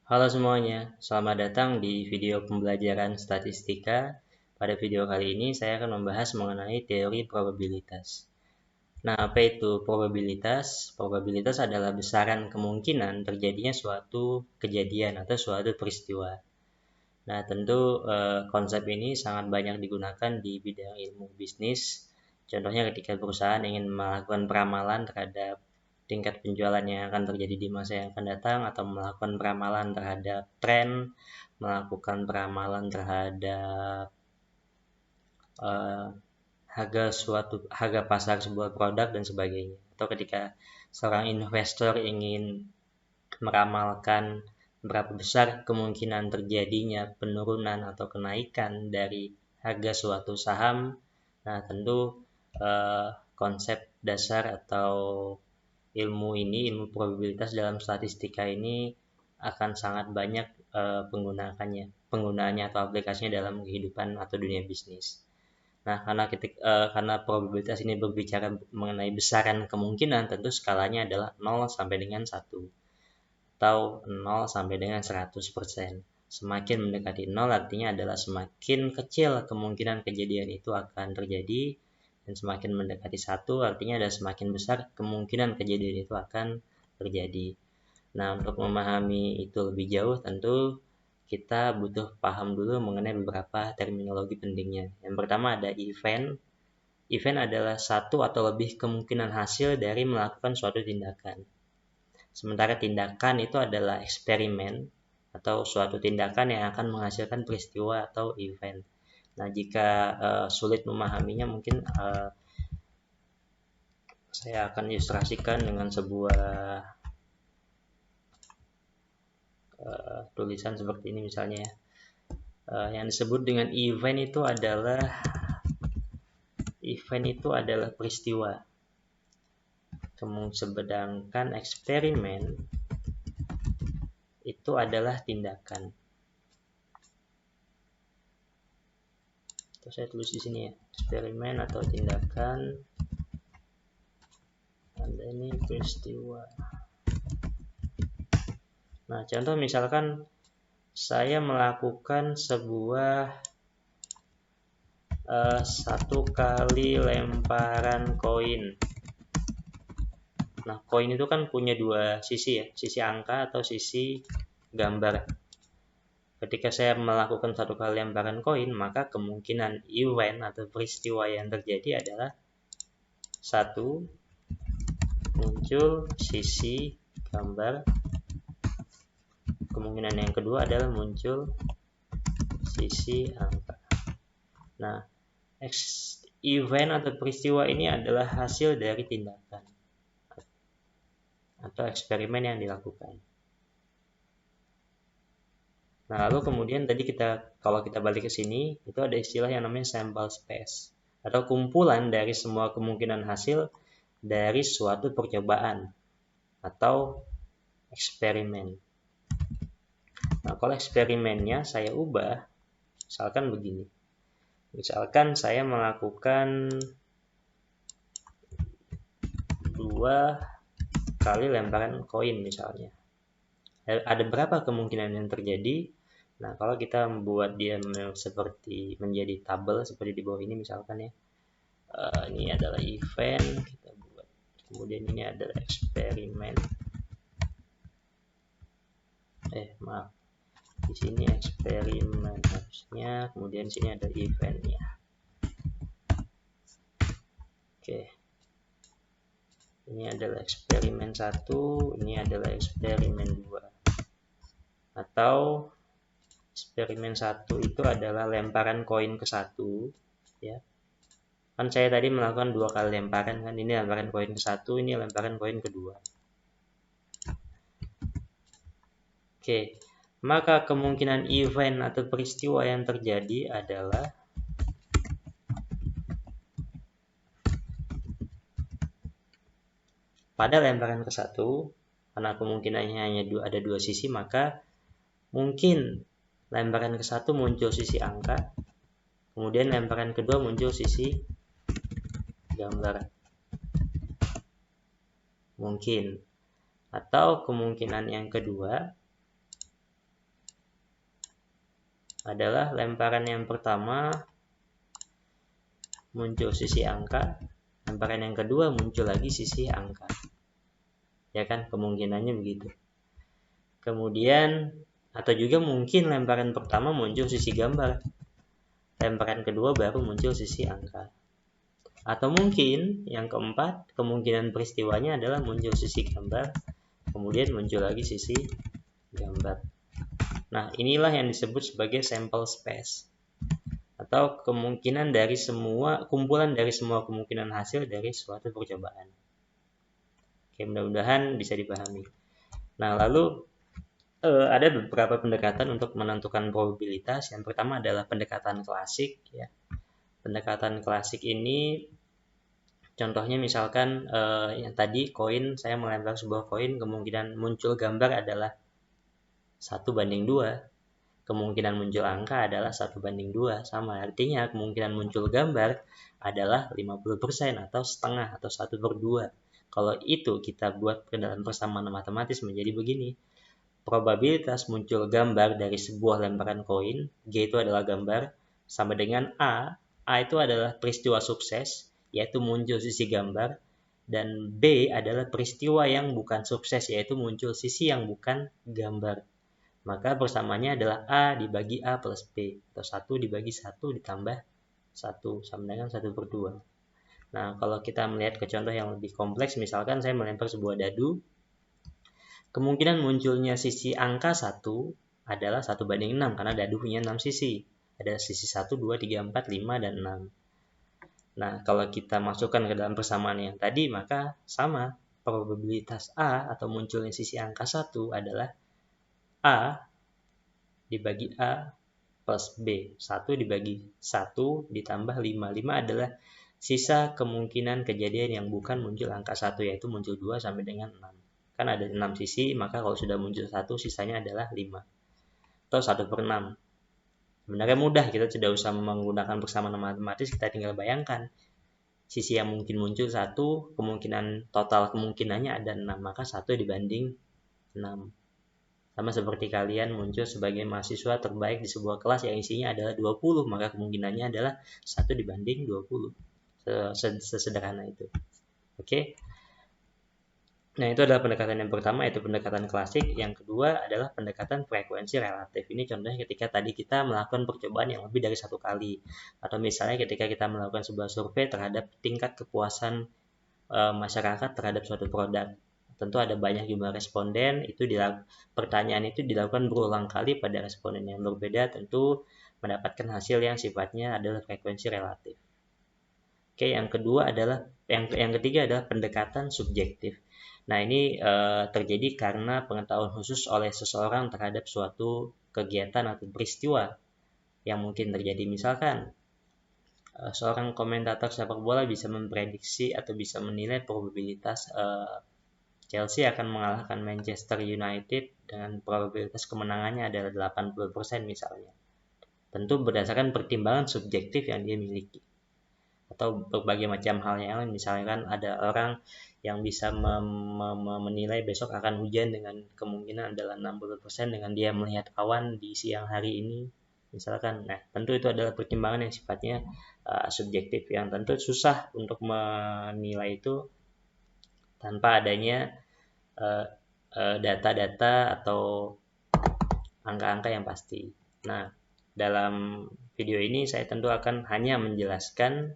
Halo semuanya, selamat datang di video pembelajaran statistika. Pada video kali ini saya akan membahas mengenai teori probabilitas. Nah, apa itu probabilitas? Probabilitas adalah besaran kemungkinan terjadinya suatu kejadian atau suatu peristiwa. Nah, tentu konsep ini sangat banyak digunakan di bidang ilmu bisnis. Contohnya ketika perusahaan ingin melakukan peramalan terhadap tingkat penjualan yang akan terjadi di masa yang akan datang, atau melakukan peramalan terhadap tren, melakukan peramalan terhadap harga pasar sebuah produk dan sebagainya. Atau ketika seorang investor ingin meramalkan berapa besar kemungkinan terjadinya penurunan atau kenaikan dari harga suatu saham. Nah, tentu konsep dasar atau ilmu probabilitas dalam statistika ini akan sangat banyak penggunaannya atau aplikasinya dalam kehidupan atau dunia bisnis. Nah, karena probabilitas ini berbicara mengenai besaran kemungkinan, tentu skalanya adalah 0 sampai dengan 1 atau 0 sampai dengan 100%. Semakin mendekati 0 artinya adalah semakin kecil kemungkinan kejadian itu akan terjadi, dan semakin mendekati 1 artinya adalah semakin besar kemungkinan kejadian itu akan terjadi. Nah, untuk memahami itu lebih jauh tentu kita butuh paham dulu mengenai beberapa terminologi pentingnya. Yang pertama ada event. Event adalah satu atau lebih kemungkinan hasil dari melakukan suatu tindakan. Sementara tindakan itu adalah eksperimen atau suatu tindakan yang akan menghasilkan peristiwa atau event. Nah, jika sulit memahaminya, mungkin saya akan ilustrasikan dengan sebuah tulisan seperti ini misalnya. Yang disebut dengan event itu adalah peristiwa. Sedangkan eksperimen itu adalah tindakan. Saya tulis di sini ya, eksperimen atau tindakan, dan ini peristiwa. Nah, contoh misalkan saya melakukan sebuah 1 kali lemparan koin. Nah, koin itu kan punya dua sisi ya, sisi angka atau sisi gambar. Ketika saya melakukan 1 kali lemparan koin, maka kemungkinan event atau peristiwa yang terjadi adalah 1, muncul sisi gambar. Kemungkinan yang kedua adalah muncul sisi angka. Nah, event atau peristiwa ini adalah hasil dari tindakan atau eksperimen yang dilakukan. Nah, lalu kemudian tadi kalau kita balik ke sini, itu ada istilah yang namanya sample space atau kumpulan dari semua kemungkinan hasil dari suatu percobaan atau eksperimen. Nah, kalau eksperimennya saya ubah, misalkan begini. Misalkan saya melakukan 2 kali lemparan koin misalnya. Ada berapa kemungkinan yang terjadi? Nah, kalau kita membuat dia seperti menjadi tabel seperti di bawah ini misalkan ya. Ini adalah event, kita buat. Kemudian ini adalah eksperimen. Di sini eksperimen harusnya, kemudian di sini ada eventnya. Oke. Ini adalah eksperimen 1, ini adalah eksperimen 2. Atau eksperimen 1 itu adalah lemparan koin ke 1, ya. Kan saya tadi melakukan 2 kali lemparan kan, ini lemparan koin ke 1, ini lemparan koin kedua. Oke. Maka kemungkinan event atau peristiwa yang terjadi adalah pada lemparan ke 1, karena kemungkinannya hanya ada 2 sisi, maka mungkin lemparan ke 1 muncul sisi angka, kemudian lemparan kedua muncul sisi gambar. Mungkin. Atau kemungkinan yang kedua, adalah lemparan yang pertama muncul sisi angka, lemparan yang kedua muncul lagi sisi angka. Ya kan, kemungkinannya begitu. Kemudian atau juga mungkin lemparan pertama muncul sisi gambar, lemparan kedua baru muncul sisi angka. Atau mungkin yang keempat, kemungkinan peristiwanya adalah muncul sisi gambar, kemudian muncul lagi sisi gambar. Nah, inilah yang disebut sebagai sample space, atau kemungkinan dari semua, kumpulan dari semua kemungkinan hasil dari suatu percobaan. Oke, mudah-mudahan bisa dipahami. Nah, lalu ada beberapa pendekatan untuk menentukan probabilitas. Yang pertama adalah pendekatan klasik, ya. Pendekatan klasik ini contohnya misalkan yang tadi koin, saya melempar sebuah koin, kemungkinan muncul gambar adalah 1:2. Kemungkinan muncul angka adalah 1:2. Sama artinya kemungkinan muncul gambar adalah 50% atau setengah atau 1/2. Kalau itu kita buat ke dalam persamaan matematis menjadi begini. Probabilitas muncul gambar dari sebuah lemparan koin, G itu adalah gambar, sama dengan A. A itu adalah peristiwa sukses, yaitu muncul sisi gambar, dan B adalah peristiwa yang bukan sukses, yaitu muncul sisi yang bukan gambar. Maka persamaannya adalah A dibagi A plus B, atau 1 dibagi 1 ditambah 1, sama dengan 1/2. Nah, kalau kita melihat ke contoh yang lebih kompleks, misalkan saya melempar sebuah dadu, kemungkinan munculnya sisi angka 1 adalah 1:6, karena dadu punya 6 sisi. Ada sisi 1, 2, 3, 4, 5, dan 6. Nah, kalau kita masukkan ke dalam persamaan yang tadi, maka sama. Probabilitas A atau munculnya sisi angka 1 adalah A dibagi A plus B. 1 dibagi 1 ditambah 5. 5 adalah sisa kemungkinan kejadian yang bukan muncul angka 1, yaitu muncul 2 sampai dengan 6. Kan ada 6 sisi, maka kalau sudah muncul 1, sisanya adalah 5. Atau 1/6. Sebenarnya mudah, kita tidak usah menggunakan persamaan matematis, kita tinggal bayangkan. Sisi yang mungkin muncul 1, kemungkinan total kemungkinannya ada 6, maka 1 dibanding 6. Sama seperti kalian muncul sebagai mahasiswa terbaik di sebuah kelas yang isinya adalah 20, maka kemungkinannya adalah 1 dibanding 20. Sesederhana itu. Oke. Nah, itu adalah pendekatan yang pertama, yaitu pendekatan klasik. Yang kedua adalah pendekatan frekuensi relatif. Ini contohnya ketika tadi kita melakukan percobaan yang lebih dari satu kali. Atau misalnya ketika kita melakukan sebuah survei terhadap tingkat kepuasan masyarakat terhadap suatu produk. Tentu ada banyak jumlah responden, pertanyaan itu dilakukan berulang kali pada responden yang berbeda, tentu mendapatkan hasil yang sifatnya adalah frekuensi relatif. Oke, yang ketiga adalah pendekatan subjektif. Nah, ini terjadi karena pengetahuan khusus oleh seseorang terhadap suatu kegiatan atau peristiwa yang mungkin terjadi. Misalkan seorang komentator sepak bola bisa memprediksi atau bisa menilai probabilitas Chelsea akan mengalahkan Manchester United dengan probabilitas kemenangannya adalah 80% misalnya. Tentu berdasarkan pertimbangan subjektif yang dia miliki. Atau berbagai macam hal yang lain, misalkan ada orang yang bisa menilai besok akan hujan dengan kemungkinan adalah 60% dengan dia melihat awan di siang hari ini. Misalkan, nah tentu itu adalah pertimbangan yang sifatnya subjektif, yang tentu susah untuk menilai itu tanpa adanya data-data atau angka-angka yang pasti. Nah, dalam video ini saya tentu akan hanya menjelaskan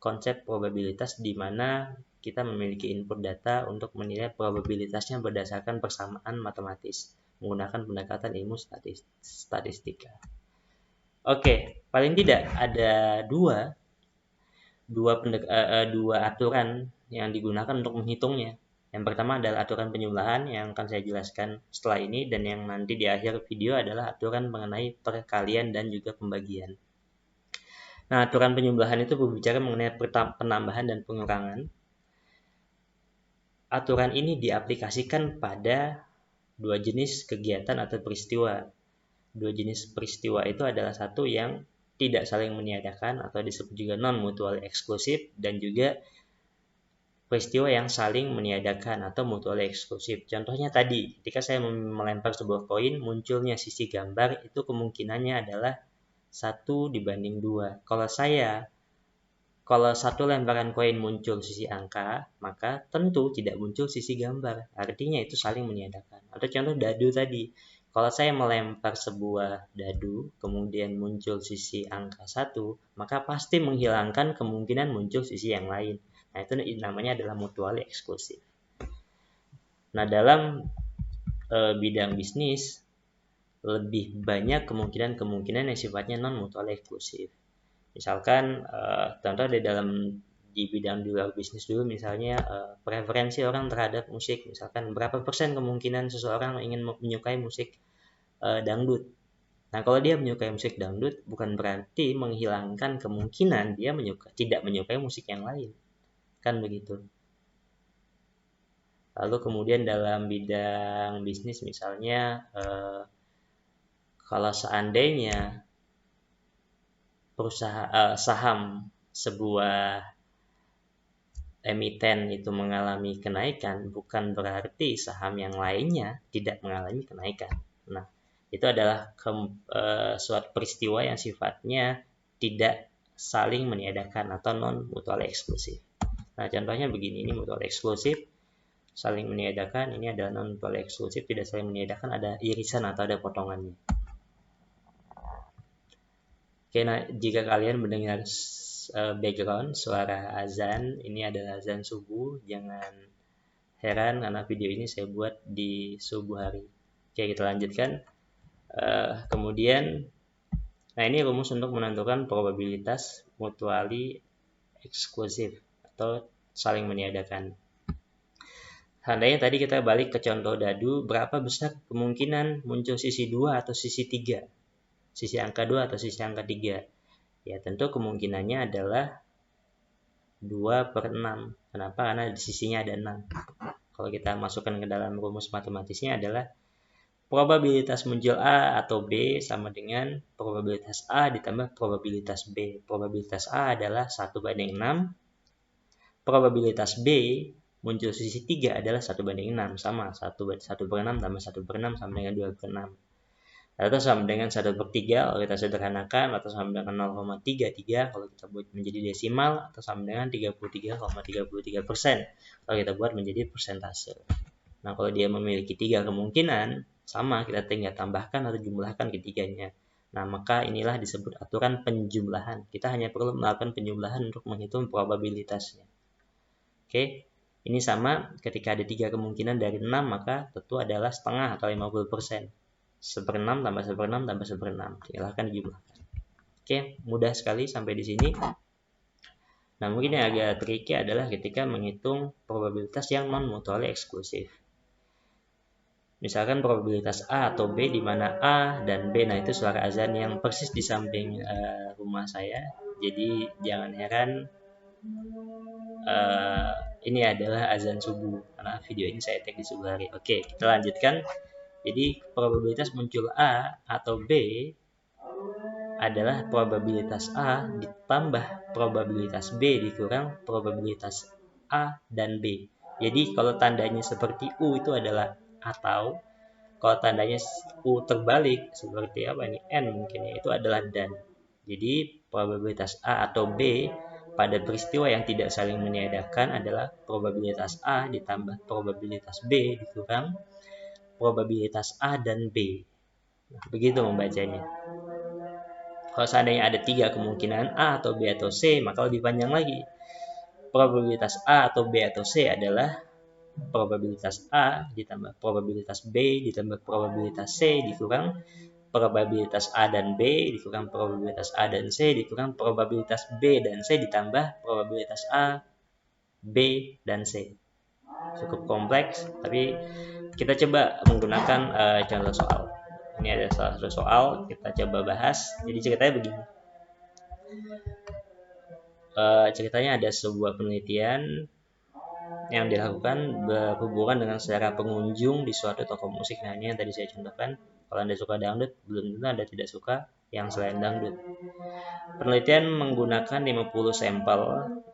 konsep probabilitas di mana kita memiliki input data untuk menilai probabilitasnya berdasarkan persamaan matematis menggunakan pendekatan ilmu statistika. Oke, paling tidak ada dua aturan yang digunakan untuk menghitungnya. Yang pertama adalah aturan penjumlahan yang akan saya jelaskan setelah ini, dan yang nanti di akhir video adalah aturan mengenai perkalian dan juga pembagian. Nah, aturan penjumlahan itu berbicara mengenai penambahan dan pengurangan. Aturan ini diaplikasikan pada dua jenis kegiatan atau peristiwa. Dua jenis peristiwa itu adalah satu yang tidak saling meniadakan atau disebut juga non-mutually exclusive, dan juga peristiwa yang saling meniadakan atau mutually eksklusif. Contohnya tadi, ketika saya melempar sebuah koin, munculnya sisi gambar, itu kemungkinannya adalah 1 dibanding 2. Kalau satu lemparan koin muncul sisi angka, maka tentu tidak muncul sisi gambar. Artinya itu saling meniadakan. Atau contoh dadu tadi, kalau saya melempar sebuah dadu, kemudian muncul sisi angka 1, maka pasti menghilangkan kemungkinan muncul sisi yang lain. Nah, itu namanya adalah mutually eksklusif. Nah, dalam bidang bisnis, lebih banyak kemungkinan yang sifatnya non-mutually eksklusif. Misalkan, contoh di bidang di luar bisnis dulu, misalnya preferensi orang terhadap musik. Misalkan berapa persen kemungkinan seseorang ingin menyukai musik dangdut. Nah, kalau dia menyukai musik dangdut, bukan berarti menghilangkan kemungkinan dia tidak menyukai musik yang lain. Kan begitu. Lalu kemudian dalam bidang bisnis misalnya, kalau seandainya saham sebuah emiten itu mengalami kenaikan, bukan berarti saham yang lainnya tidak mengalami kenaikan. Nah, itu adalah suatu peristiwa yang sifatnya tidak saling meniadakan atau non-mutually eksklusif. Nah, contohnya begini, ini mutually eksklusif, saling meniadakan, ini adalah non-mutually eksklusif, tidak saling meniadakan, ada irisan atau ada potongannya. Oke, nah jika kalian mendengar background suara azan, ini adalah azan subuh, jangan heran karena video ini saya buat di subuh hari. Oke, kita lanjutkan. Kemudian, nah ini rumus untuk menentukan probabilitas mutually eksklusif atau saling meniadakan. Seandainya tadi kita balik ke contoh dadu, berapa besar kemungkinan muncul sisi 2 atau sisi 3? Sisi angka 2 atau sisi angka 3? Ya, tentu kemungkinannya adalah 2/6. Kenapa? Karena di sisinya ada 6. Kalau kita masukkan ke dalam rumus matematisnya adalah probabilitas muncul A atau B sama dengan probabilitas A ditambah probabilitas B. Probabilitas A adalah 1/6. Probabilitas B muncul sisi 3 adalah 1/6. Sama, 1/6 tambah 1/6 sama dengan 2/6. Atau sama dengan 1/3 kalau kita sederhanakan, atau sama dengan 0,33 kalau kita buat menjadi desimal, atau sama dengan 33,33% kalau kita buat menjadi persentase. Nah, kalau dia memiliki 3 kemungkinan, sama, kita tinggal tambahkan atau jumlahkan ketiganya. Nah, maka inilah disebut aturan penjumlahan. Kita hanya perlu melakukan penjumlahan untuk menghitung probabilitasnya. Oke, ini sama, ketika ada 3 kemungkinan dari 6, maka tentu adalah setengah atau 50%. 1/6 tambah 1/6 tambah 1/6. Silahkan dijumlahkan. Oke, mudah sekali sampai di sini. Nah, mungkin yang agak tricky adalah ketika menghitung probabilitas yang non-mutually eksklusif. Misalkan probabilitas A atau B, di mana A dan B, nah itu suara azan yang persis di samping rumah saya. Jadi jangan heran, ini adalah azan subuh karena video ini saya tag di subuh hari. Oke, kita lanjutkan. Jadi probabilitas muncul A atau B adalah probabilitas A ditambah probabilitas B dikurang probabilitas A dan B. Jadi kalau tandanya seperti U itu adalah atau, kalau tandanya U terbalik seperti apa ini, N mungkin ya, itu adalah dan. Jadi probabilitas A atau B pada peristiwa yang tidak saling meniadakan adalah probabilitas A ditambah probabilitas B dikurang probabilitas A dan B. Nah, begitu membacanya. Kalau seandainya ada 3 kemungkinan A atau B atau C, maka lebih panjang lagi. Probabilitas A atau B atau C adalah probabilitas A ditambah probabilitas B ditambah probabilitas C dikurang probabilitas A dan B dikurang probabilitas A dan C dikurang probabilitas B dan C ditambah probabilitas A, B, dan C. Cukup kompleks, tapi kita coba menggunakan contoh soal. Ini ada salah satu soal, kita coba bahas. Jadi ceritanya begini. Ceritanya ada sebuah penelitian yang dilakukan berhubungan dengan selera pengunjung di suatu toko musik. Nah, ini yang tadi saya contohkan. Kalau Anda suka dangdut, belum tentu Anda tidak suka yang selain dangdut. Penelitian menggunakan 50 sampel.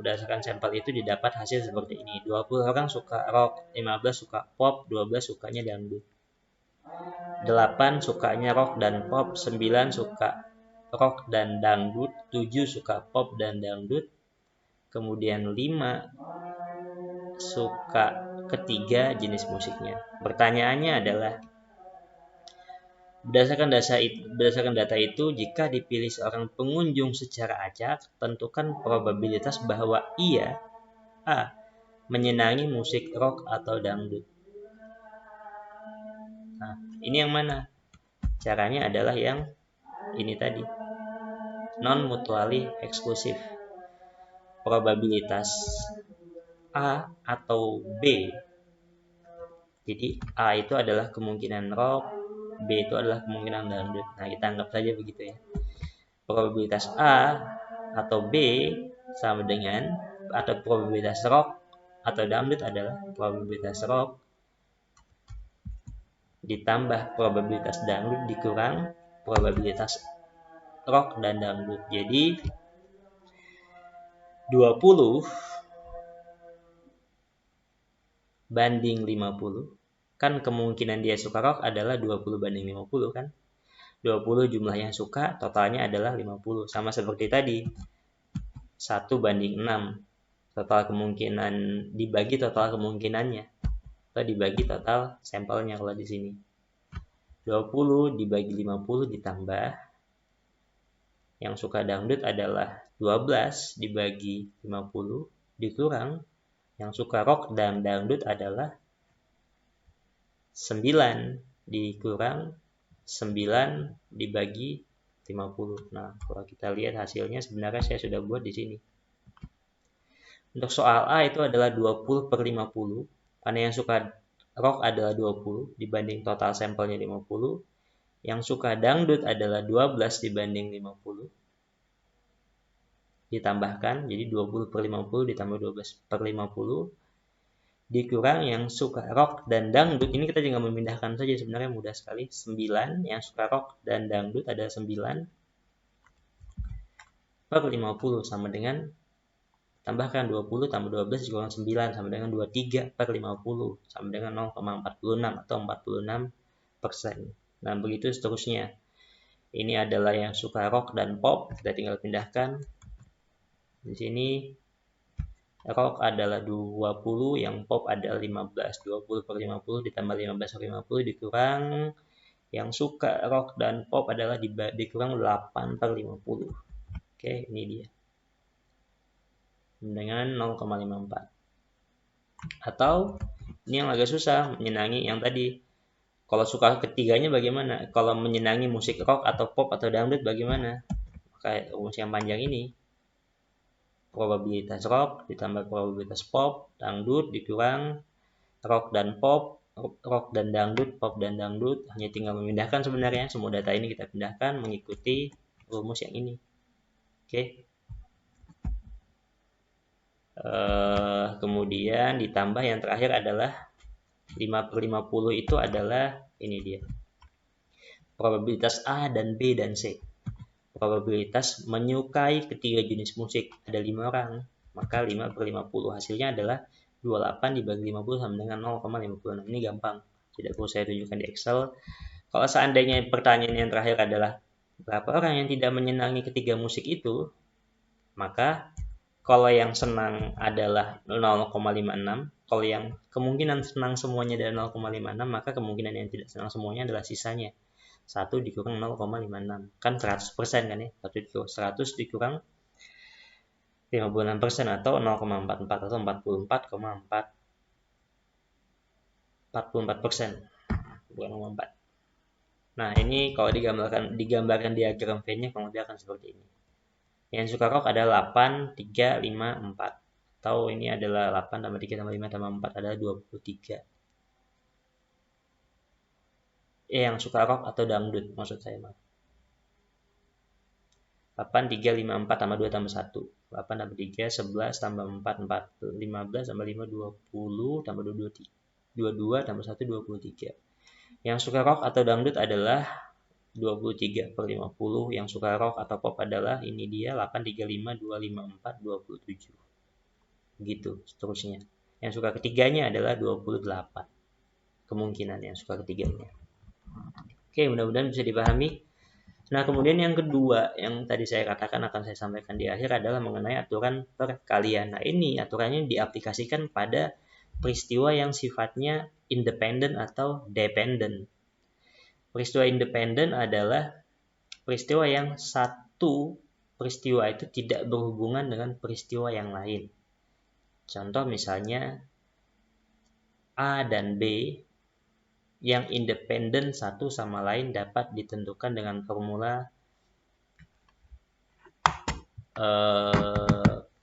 Berdasarkan sampel itu didapat hasil seperti ini. 20 orang suka rock, 15 suka pop, 12 sukanya dangdut. 8 sukanya rock dan pop, 9 suka rock dan dangdut, 7 suka pop dan dangdut. Kemudian 5 suka ketiga jenis musiknya. Pertanyaannya adalah, berdasarkan data itu, jika dipilih seorang pengunjung secara acak, tentukan probabilitas bahwa ia A. menyenangi musik rock atau dangdut. Nah, ini yang mana? Caranya adalah yang ini tadi, non-mutually exclusive. Probabilitas A atau B. Jadi A itu adalah kemungkinan rock, B itu adalah kemungkinan dangdut. Nah, kita anggap saja begitu ya. Probabilitas A atau B sama dengan, atau probabilitas rock atau dangdut adalah probabilitas rock ditambah probabilitas dangdut dikurang probabilitas rock dan dangdut. Jadi 20 banding 50. Kan kemungkinan dia suka rock adalah 20 banding 50 kan. 20 jumlah yang suka, totalnya adalah 50. Sama seperti tadi, 1 banding 6. Total kemungkinan dibagi total kemungkinannya, atau dibagi total sampelnya kalau di sini. 20 dibagi 50 ditambah yang suka dangdut adalah 12 dibagi 50 dikurang yang suka rock dan dangdut adalah 9 dikurang 9 dibagi 50. Nah, kalau kita lihat hasilnya sebenarnya saya sudah buat di sini. Untuk soal A itu adalah 20 per 50, karena yang suka rock adalah 20 dibanding total sampelnya 50. Yang suka dangdut adalah 12 dibanding 50. Ditambahkan, jadi 20 per 50 ditambah 12 per 50. Dikurang yang suka rock dan dangdut, ini kita tinggal memindahkan saja, sebenarnya mudah sekali. 9, yang suka rock dan dangdut adalah 9 per 50 sama dengan, tambahkan 20 tambah 12 dikurang 9 sama dengan 23 per 50 sama dengan 0,46 atau 46%. Nah, begitu seterusnya. Ini adalah yang suka rock dan pop, kita tinggal pindahkan. Di sini rock adalah 20, yang pop adalah 15. 20 per 50 ditambah 15 per 50 dikurang yang suka rock dan pop adalah dikurang 8 per 50. Oke, ini dia. Dengan 0,54. Atau ini yang agak susah, menyenangi yang tadi. Kalau suka ketiganya bagaimana? Kalau menyenangi musik rock atau pop atau dangdut bagaimana? Kayak rumus yang panjang ini. Probabilitas rock ditambah probabilitas pop, dangdut dikurang rock dan pop, rock dan dangdut, pop dan dangdut. Hanya tinggal memindahkan sebenarnya. Semua data ini kita pindahkan mengikuti rumus yang ini. Oke. Kemudian ditambah yang terakhir adalah 5 per 50 itu adalah ini dia. Probabilitas A dan B dan C. Probabilitas menyukai ketiga jenis musik. Ada 5 orang, maka 5 per 50. Hasilnya adalah 28 dibagi 50 sama dengan 0,56. Ini gampang, tidak perlu saya tunjukkan di Excel. Kalau seandainya pertanyaan yang terakhir adalah berapa orang yang tidak menyenangi ketiga musik itu, maka kalau yang senang adalah 0,56, kalau yang kemungkinan senang semuanya adalah 0,56, maka kemungkinan yang tidak senang semuanya adalah sisanya. 1 dikurang 0,56. Kan 100% kan ya? 100 dikurang 56% atau 0,44 atau 44,44%. Bukan 0,4. Nah, ini kalau digambarkan diagram V-nya kurang lebih akan seperti ini. Yang suka rock adalah 8, 3, 5, 4. Atau ini adalah 8 tambah 3 tambah 5 tambah 4 adalah 23. Yang suka rock atau dangdut maksud saya. 8, 3, 5, 4 tambah 2 tambah 1. 8 tambah 3, 11 tambah 4, 15 tambah 5, 20 tambah 22 tambah 1, 23. Yang suka rock atau dangdut adalah 23/50, yang suka rock atau pop adalah ini dia 8, 35, 254, 27. Begitu seterusnya. Yang suka ketiganya adalah 28. Kemungkinan yang suka ketiganya. Oke, mudah-mudahan bisa dipahami. Nah, kemudian yang kedua yang tadi saya katakan akan saya sampaikan di akhir adalah mengenai aturan perkalian. Nah, ini aturannya diaplikasikan pada peristiwa yang sifatnya independen atau dependen. Peristiwa independen adalah peristiwa yang satu peristiwa itu tidak berhubungan dengan peristiwa yang lain. Contoh misalnya A dan B yang independen satu sama lain dapat ditentukan dengan formula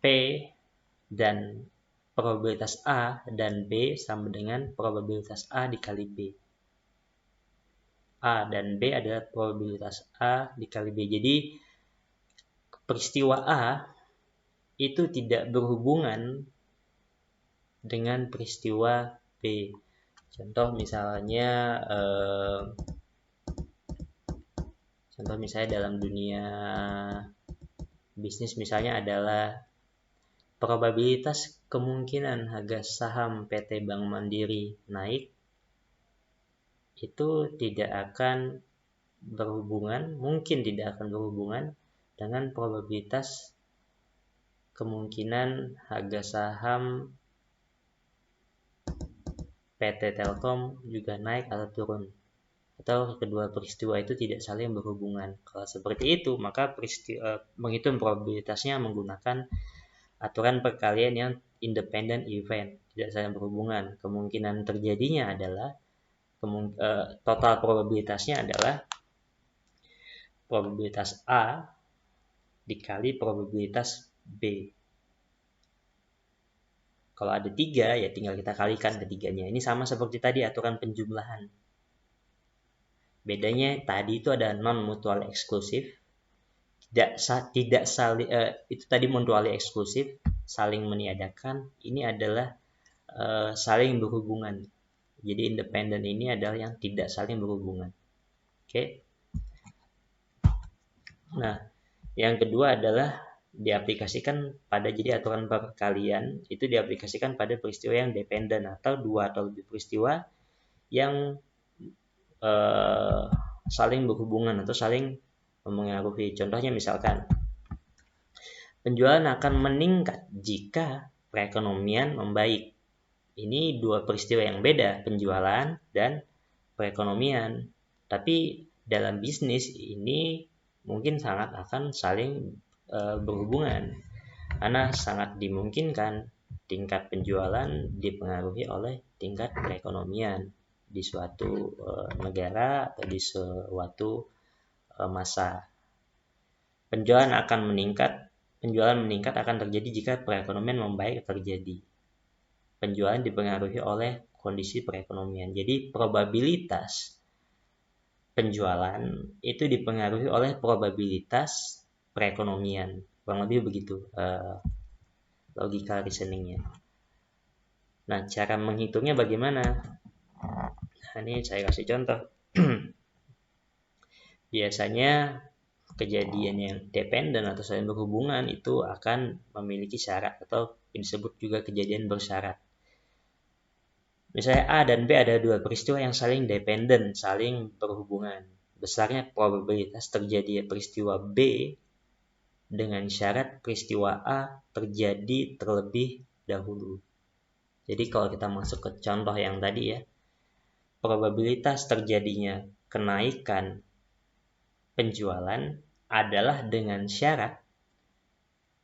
P dan probabilitas A dan B sama dengan probabilitas A dikali B. A dan B adalah probabilitas A dikali B. Jadi peristiwa A itu tidak berhubungan dengan peristiwa B. Contoh misalnya dalam dunia bisnis misalnya adalah probabilitas kemungkinan harga saham PT Bank Mandiri naik itu mungkin tidak akan berhubungan dengan probabilitas kemungkinan harga saham PT Telkom juga naik atau turun, atau kedua peristiwa itu tidak saling berhubungan. Kalau seperti itu, maka menghitung probabilitasnya menggunakan aturan perkalian yang independent event, tidak saling berhubungan. Kemungkinan terjadinya adalah total probabilitasnya adalah probabilitas A dikali probabilitas B. Kalau ada 3, ya tinggal kita kalikan ketiganya. Ini sama seperti tadi aturan penjumlahan. Bedanya tadi itu ada non-mutually eksklusif, tidak saling itu tadi mutually eksklusif, saling meniadakan. Ini adalah saling berhubungan. Jadi independen ini adalah yang tidak saling berhubungan. Oke. Nah, yang kedua adalah diaplikasikan pada, jadi aturan perkalian itu diaplikasikan pada peristiwa yang dependen atau dua atau lebih peristiwa yang saling berhubungan atau saling mempengaruhi. Contohnya misalkan penjualan akan meningkat jika perekonomian membaik. Ini dua peristiwa yang beda, penjualan dan perekonomian. Tapi dalam bisnis ini mungkin sangat akan saling berhubungan, karena sangat dimungkinkan tingkat penjualan dipengaruhi oleh tingkat perekonomian di suatu negara atau di suatu masa. Penjualan meningkat akan terjadi jika perekonomian membaik terjadi. Penjualan dipengaruhi oleh kondisi perekonomian. Jadi probabilitas penjualan itu dipengaruhi oleh probabilitas perekonomian. Kurang lebih begitu logika reasoningnya. Nah, cara menghitungnya bagaimana? Nah, ini saya kasih contoh. Biasanya kejadian yang dependen atau saling berhubungan itu akan memiliki syarat atau disebut juga kejadian bersyarat. Misalnya A dan B ada dua peristiwa yang saling dependen, saling berhubungan. Besarnya probabilitas terjadi peristiwa B dengan syarat peristiwa A terjadi terlebih dahulu. Jadi kalau kita masuk ke contoh yang tadi ya, probabilitas terjadinya kenaikan penjualan adalah dengan syarat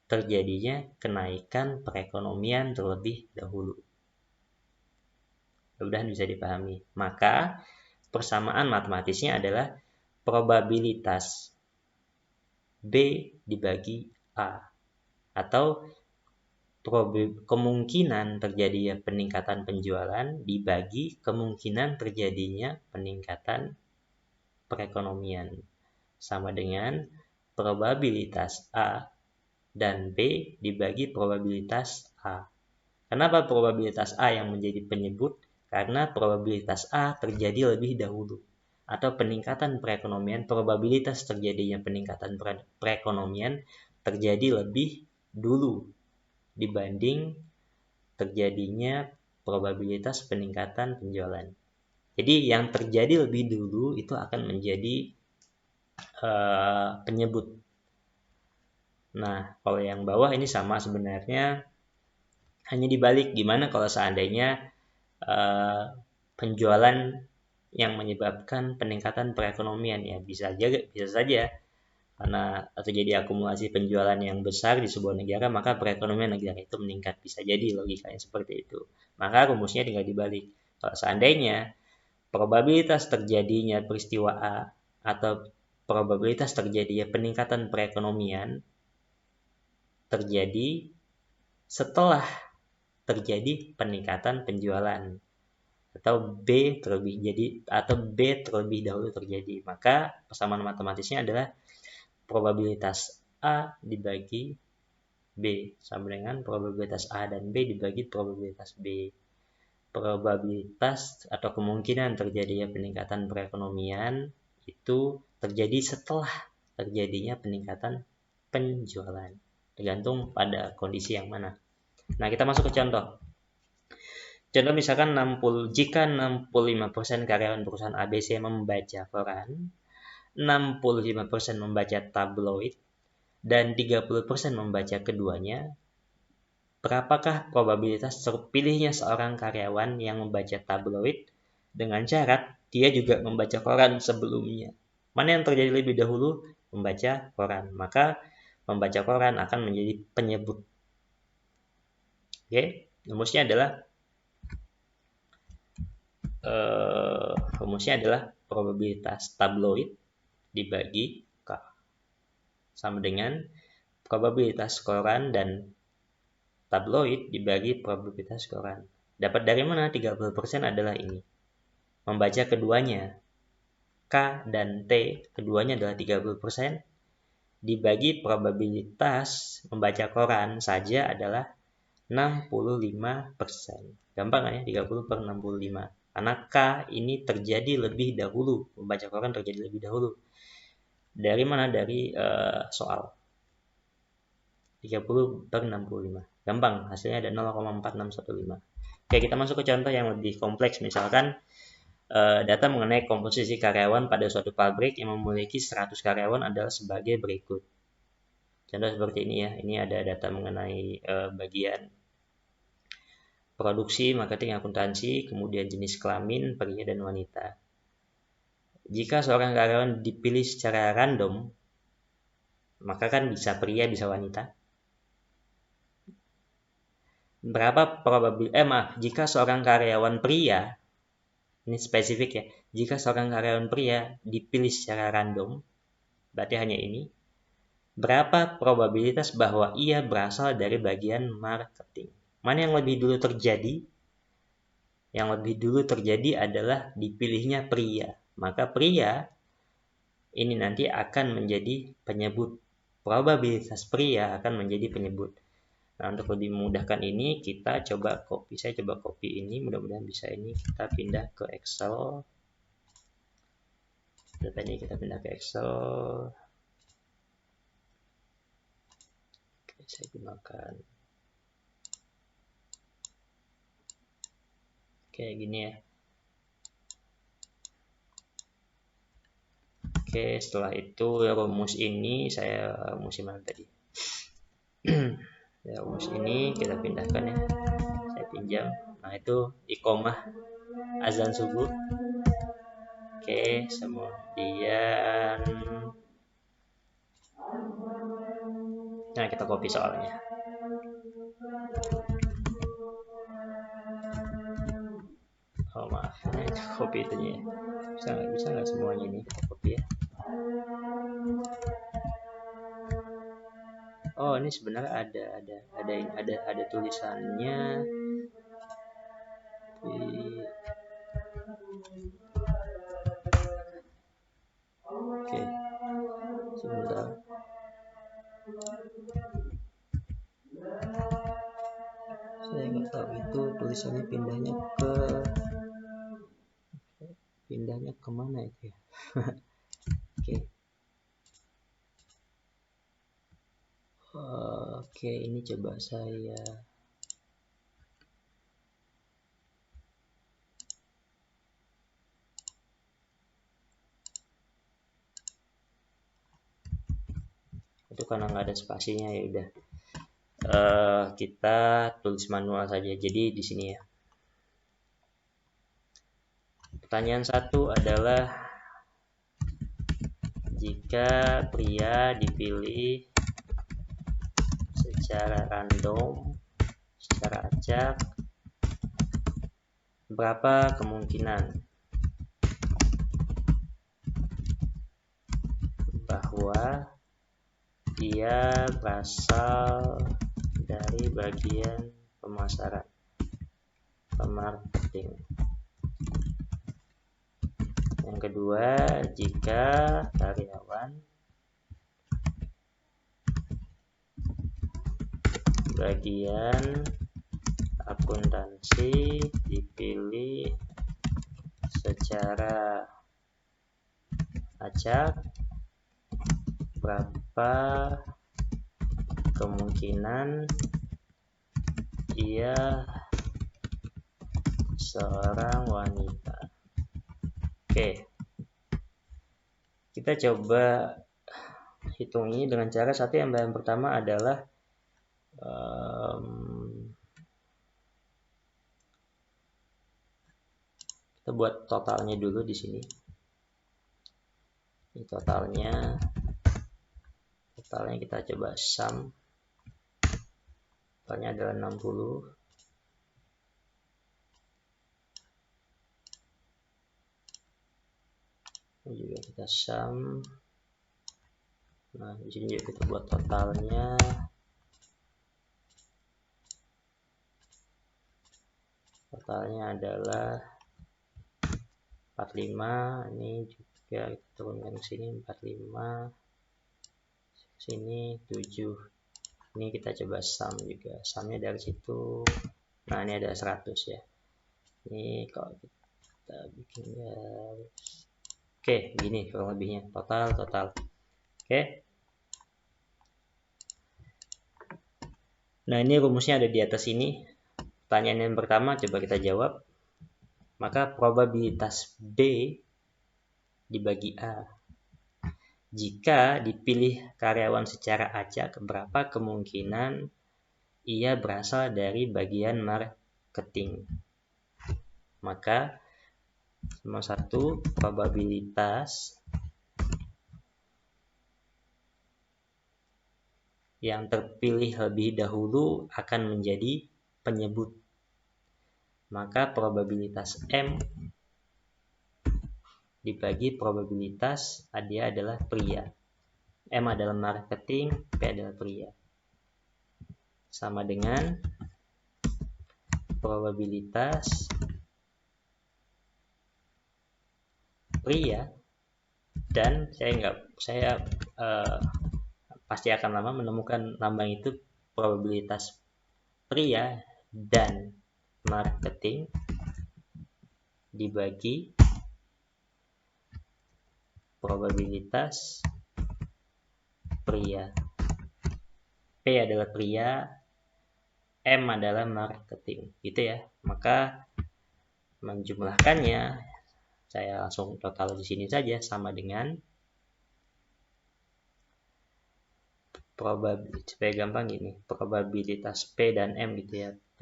terjadinya kenaikan perekonomian terlebih dahulu. Mudah-mudahan bisa dipahami. Maka persamaan matematisnya adalah probabilitas B dibagi A, atau kemungkinan terjadinya peningkatan penjualan dibagi kemungkinan terjadinya peningkatan perekonomian, sama dengan probabilitas A dan B dibagi probabilitas A. Kenapa probabilitas A yang menjadi penyebut? Karena probabilitas A terjadi lebih dahulu, atau peningkatan perekonomian, probabilitas terjadinya peningkatan perekonomian terjadi lebih dulu dibanding terjadinya probabilitas peningkatan penjualan. Jadi yang terjadi lebih dulu itu akan menjadi penyebut. Nah, kalau yang bawah ini sama sebenarnya, hanya dibalik. Gimana kalau seandainya penjualan yang menyebabkan peningkatan perekonomian? Ya bisa saja karena terjadi akumulasi penjualan yang besar di sebuah negara, maka perekonomian negara itu meningkat. Bisa jadi logikanya seperti itu. Maka rumusnya tinggal dibalik. Kalau seandainya probabilitas terjadinya peristiwa A atau probabilitas terjadinya peningkatan perekonomian terjadi setelah terjadi peningkatan penjualan, atau B terlebih dahulu terjadi, maka persamaan matematisnya adalah probabilitas A dibagi B sama dengan probabilitas A dan B dibagi probabilitas B. Probabilitas atau kemungkinan terjadinya peningkatan perekonomian itu terjadi setelah terjadinya peningkatan penjualan, tergantung pada kondisi yang mana. Nah, kita masuk ke contoh. Contoh misalkan jika 65% karyawan perusahaan ABC membaca koran, 65% membaca tabloid, dan 30% membaca keduanya, berapakah probabilitas terpilihnya seorang karyawan yang membaca tabloid dengan syarat dia juga membaca koran sebelumnya? Mana yang terjadi lebih dahulu? Membaca koran. Maka membaca koran akan menjadi penyebut. Oke, rumusnya adalah probabilitas tabloid dibagi K sama dengan probabilitas koran dan tabloid dibagi probabilitas koran. Dapat dari mana? 30% adalah ini. Membaca keduanya, K dan T, keduanya adalah 30%, dibagi probabilitas membaca koran saja adalah 65%. Gampang kan ya? 30 per 65. Karena K ini terjadi lebih dahulu. Membaca koran terjadi lebih dahulu. Dari mana? Dari soal. 30 per 65. Gampang, hasilnya ada 0,4615. Oke, kita masuk ke contoh yang lebih kompleks. Misalkan data mengenai komposisi karyawan pada suatu pabrik yang memiliki 100 karyawan adalah sebagai berikut. Contoh seperti ini ya. Ini ada data mengenai bagian produksi, marketing, akuntansi, kemudian jenis kelamin, pria dan wanita. Jika seorang karyawan dipilih secara random, maka kan bisa pria, bisa wanita. Jika seorang karyawan pria, ini spesifik ya, jika seorang karyawan pria dipilih secara random, berarti hanya ini, berapa probabilitas bahwa ia berasal dari bagian marketing? Mana yang lebih dulu terjadi? Yang lebih dulu terjadi adalah dipilihnya pria. Maka pria ini nanti akan menjadi penyebut. Probabilitas pria akan menjadi penyebut. Nah, untuk lebih memudahkan ini, saya coba copy ini, mudah-mudahan bisa ini, kita pindah ke Excel. Datanya kita pindah ke Excel. Oke, saya gunakan kayak gini ya. Oke, setelah itu rumus ini mana tadi? Ya, rumus ini kita pindahkan ya. Saya pinjam. Nah, itu iqomah azan subuh. Oke, kemudian nah, kita copy soalnya. Oh maaf, copy itunya ya. Bisa nggak semuanya ini kita copy ya? Oh, ini sebenarnya ada tulisannya Oke, sebentar. Saya nggak tahu itu tulisannya pindahnya ke pindahnya kemana itu ya? Oke. Oke, ini coba saya itu karena nggak ada spasinya, ya udah kita tulis manual saja. Jadi di sini ya. Pertanyaan 1 adalah jika pria dipilih secara random, secara acak, berapa kemungkinan bahwa dia berasal dari bagian pemasaran, marketing. Yang kedua, jika karyawan bagian akuntansi dipilih secara acak, berapa kemungkinan ia seorang wanita. Oke, kita coba hitung ini dengan cara satu. Yang pertama adalah kita buat totalnya dulu di sini. Ini totalnya kita coba sum. Totalnya adalah 60. Ini juga kita sum. Nah, di sini juga kita buat totalnya. Totalnya adalah 45. Ini juga kita turunkan ke sini 45. Sini 7. Ini kita coba sum juga. Sumnya dari situ. Nah, ini ada 100 ya. Ini kalau kita bikin garis. Oke, gini kurang lebihnya. Total. Oke. Nah, ini rumusnya ada di atas ini. Pertanyaan yang pertama coba kita jawab. Maka probabilitas B dibagi A. Jika dipilih karyawan secara acak, berapa kemungkinan ia berasal dari bagian marketing? Maka nomor 1, probabilitas yang terpilih lebih dahulu akan menjadi penyebut. Maka probabilitas M dibagi probabilitas dia adalah pria. M adalah marketing, P adalah pria. Sama dengan probabilitas pria, dan saya pasti akan lama menemukan lambang itu, probabilitas pria dan marketing dibagi probabilitas pria. P adalah pria, M adalah marketing, gitu ya. Maka menjumlahkannya saya langsung total di sini saja, sama dengan supaya gampang gini, probabilitas P dan M gitu ya. P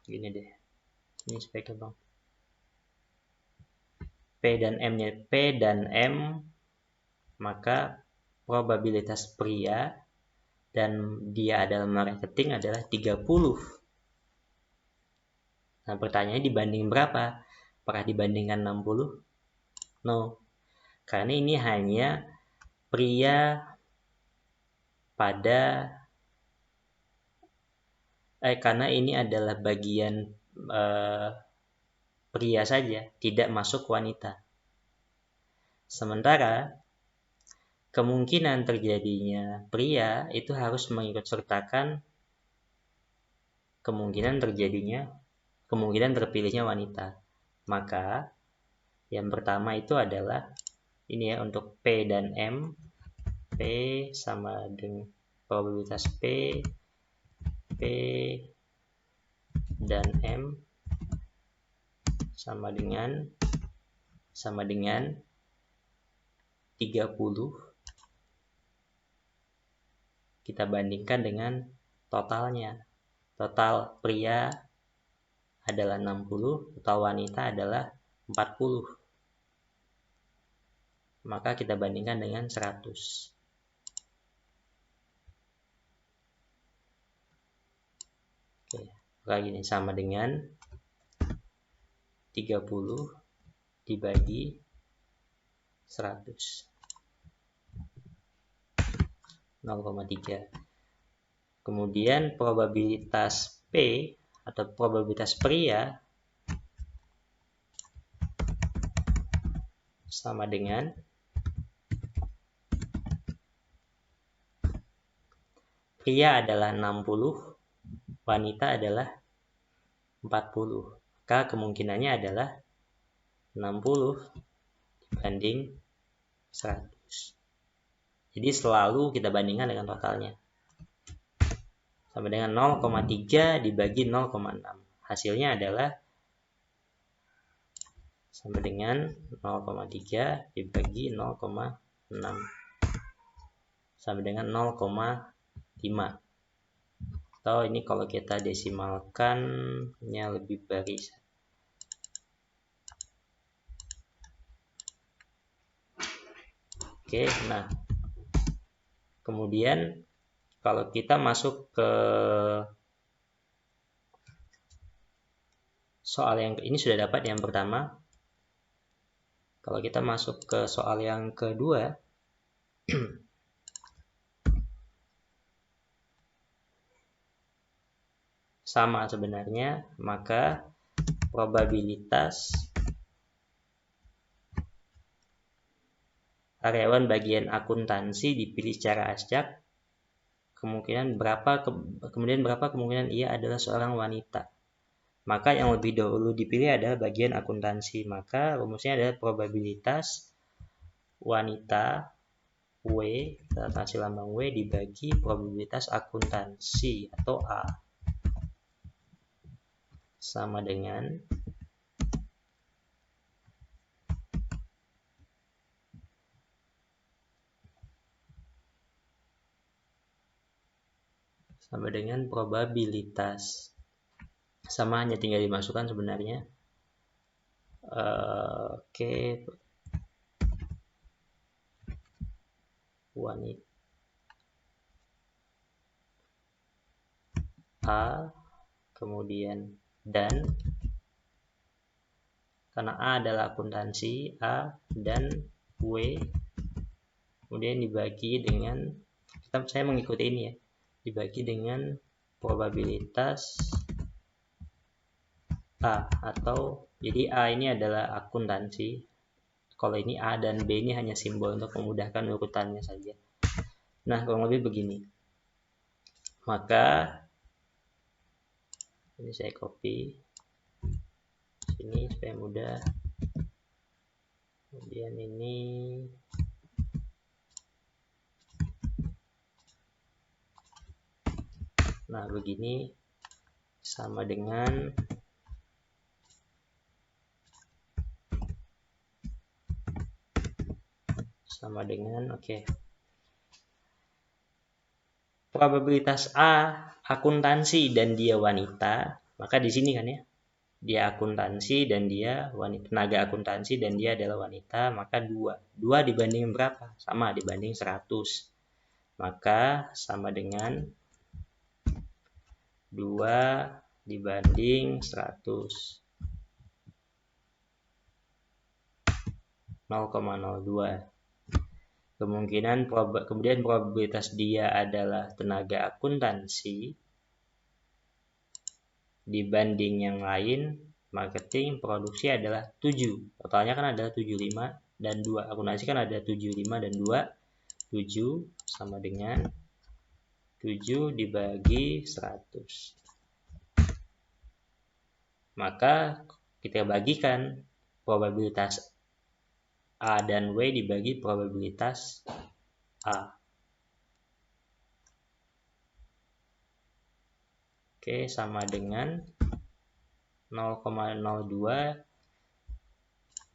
gini deh, ini supaya gampang. P dan M, maka probabilitas pria dan dia adalah marketing adalah 30. Nah, pertanyaannya dibanding berapa? Apakah dibandingkan 60? No. Karena ini hanya pria karena ini adalah bagian pria saja, tidak masuk wanita. Sementara kemungkinan terjadinya pria itu harus mengikut sertakan kemungkinan terjadinya kemungkinan terpilihnya wanita. Maka yang pertama itu adalah ini ya, untuk P dan M. P sama dengan probabilitas P dan M sama dengan 30. Kita bandingkan dengan totalnya. Total pria adalah 60, total wanita adalah 40. Maka kita bandingkan dengan 100. Oke, maka gini, sama dengan 30 dibagi 100. 0,3. Kemudian probabilitas P atau probabilitas pria sama dengan pria adalah 60, wanita adalah 40. Maka kemungkinannya adalah 60 dibanding 100. Jadi selalu kita bandingkan dengan totalnya. Sama dengan 0,3 dibagi 0,6. Hasilnya adalah sama dengan 0,3 dibagi 0,6. Sama dengan 0,5. Atau ini kalau kita desimalkannya lebih baris. Oke, nah kemudian kalau kita masuk ke soal yang ini sudah dapat yang pertama. Kalau kita masuk ke soal yang kedua, sama sebenarnya, maka probabilitas karyawan bagian akuntansi dipilih secara acak, kemudian berapa kemungkinan ia adalah seorang wanita. Maka yang lebih dahulu dipilih adalah bagian akuntansi. Maka rumusnya adalah probabilitas wanita W, hasil lambang W dibagi probabilitas akuntansi atau A. Sama dengan probabilitas. Sama, hanya tinggal dimasukkan sebenarnya. Oke. Wanita A, kemudian dan, karena A adalah akuntansi, A dan W, kemudian dibagi dengan, saya mengikuti ini ya, dibagi dengan probabilitas A, atau jadi A ini adalah akuntansi. Kalau ini A dan B ini hanya simbol untuk memudahkan urutannya saja. Nah, kurang lebih begini. Maka ini saya copy sini supaya mudah. Kemudian ini nah begini, sama dengan oke. Probabilitas A akuntansi dan dia wanita, maka di sini kan ya, dia akuntansi dan dia wanita, tenaga akuntansi dan dia adalah wanita, maka 2 dibanding berapa? Sama, dibanding 100. Maka sama dengan 2 dibanding 100. 0,02. Kemudian probabilitas dia adalah tenaga akuntansi dibanding yang lain, marketing, produksi adalah 7. Totalnya kan ada 75 dan 2. Akuntansi kan ada 75 dan 2. 7 sama dengan 7 dibagi 100. Maka kita bagikan probabilitas A dan W dibagi probabilitas A. Oke, sama dengan 0,02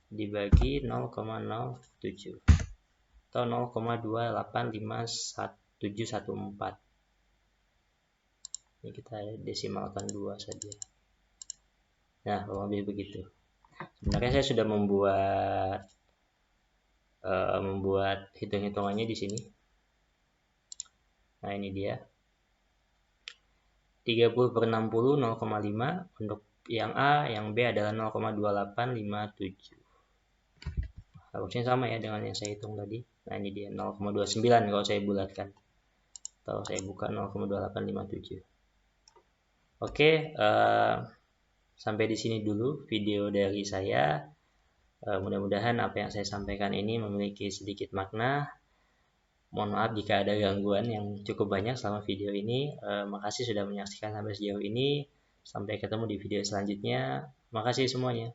dibagi 0,07 atau 0,2851714. Ini kita desimalkan 2 saja. Nah, kurang lebih begitu. Sebenarnya saya sudah membuat hitung-hitungannya di sini. Nah, ini dia. 30/60 0,5 untuk yang A, yang B adalah 0,2857. Harusnya sama ya dengan yang saya hitung tadi. Nah, ini dia 0,29 kalau saya bulatkan. Atau saya buka 0,2857. Oke, sampai di sini dulu video dari saya. Mudah-mudahan apa yang saya sampaikan ini memiliki sedikit makna. Mohon maaf jika ada gangguan yang cukup banyak selama video ini. Makasih sudah menyaksikan sampai sejauh ini. Sampai ketemu di video selanjutnya. Makasih semuanya.